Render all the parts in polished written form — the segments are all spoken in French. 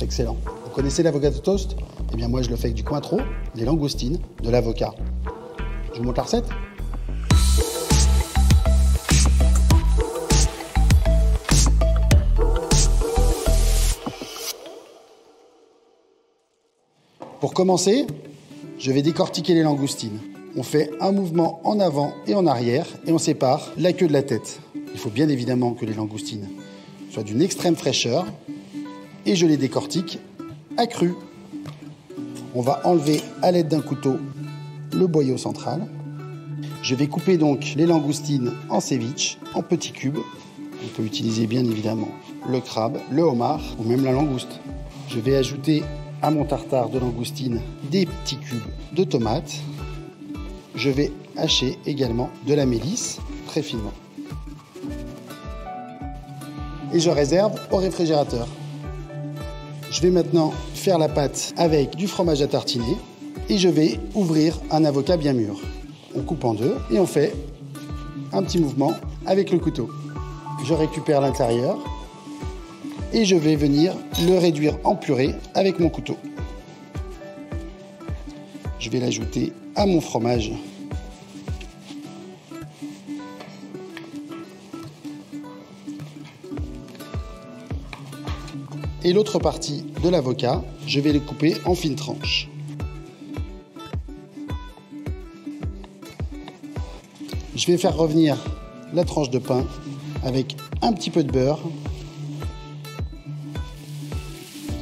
C'est excellent. Vous connaissez l'avocat de toast? Eh bien moi je le fais avec du cointreau, des langoustines, de l'avocat. Je vous montre la recette? Pour commencer, je vais décortiquer les langoustines. On fait un mouvement en avant et en arrière et on sépare la queue de la tête. Il faut bien évidemment que les langoustines soient d'une extrême fraîcheur et je les décortique à cru. On va enlever à l'aide d'un couteau le boyau central. Je vais couper donc les langoustines en ceviche, en petits cubes. On peut utiliser bien évidemment le crabe, le homard ou même la langouste. Je vais ajouter à mon tartare de langoustine des petits cubes de tomates. Je vais hacher également de la mélisse très finement. Et je réserve au réfrigérateur. Je vais maintenant faire la pâte avec du fromage à tartiner et je vais ouvrir un avocat bien mûr. On coupe en deux et on fait un petit mouvement avec le couteau. Je récupère l'intérieur et je vais venir le réduire en purée avec mon couteau. Je vais l'ajouter à mon fromage. Et l'autre partie de l'avocat, je vais le couper en fines tranches. Je vais faire revenir la tranche de pain avec un petit peu de beurre.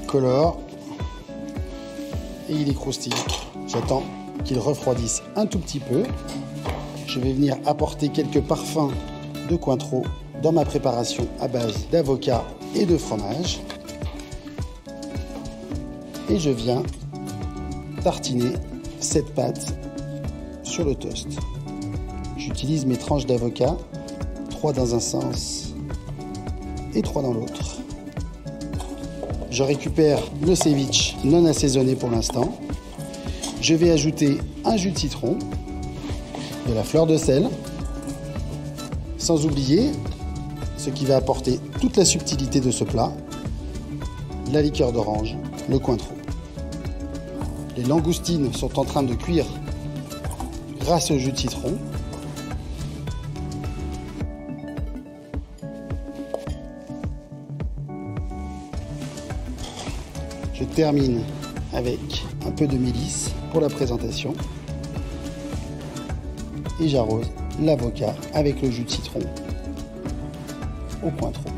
Colore. Et il est croustillant. J'attends qu'il refroidisse un tout petit peu. Je vais venir apporter quelques parfums de cointreau dans ma préparation à base d'avocat et de fromage. Et je viens tartiner cette pâte sur le toast. J'utilise mes tranches d'avocat, 3 dans un sens et 3 dans l'autre. Je récupère le ceviche non assaisonné pour l'instant. Je vais ajouter un jus de citron, de la fleur de sel, sans oublier ce qui va apporter toute la subtilité de ce plat, la liqueur d'orange, le cointreau. Les langoustines sont en train de cuire grâce au jus de citron. Je termine avec un peu de mélisse pour la présentation. Et j'arrose l'avocat avec le jus de citron au cointreau.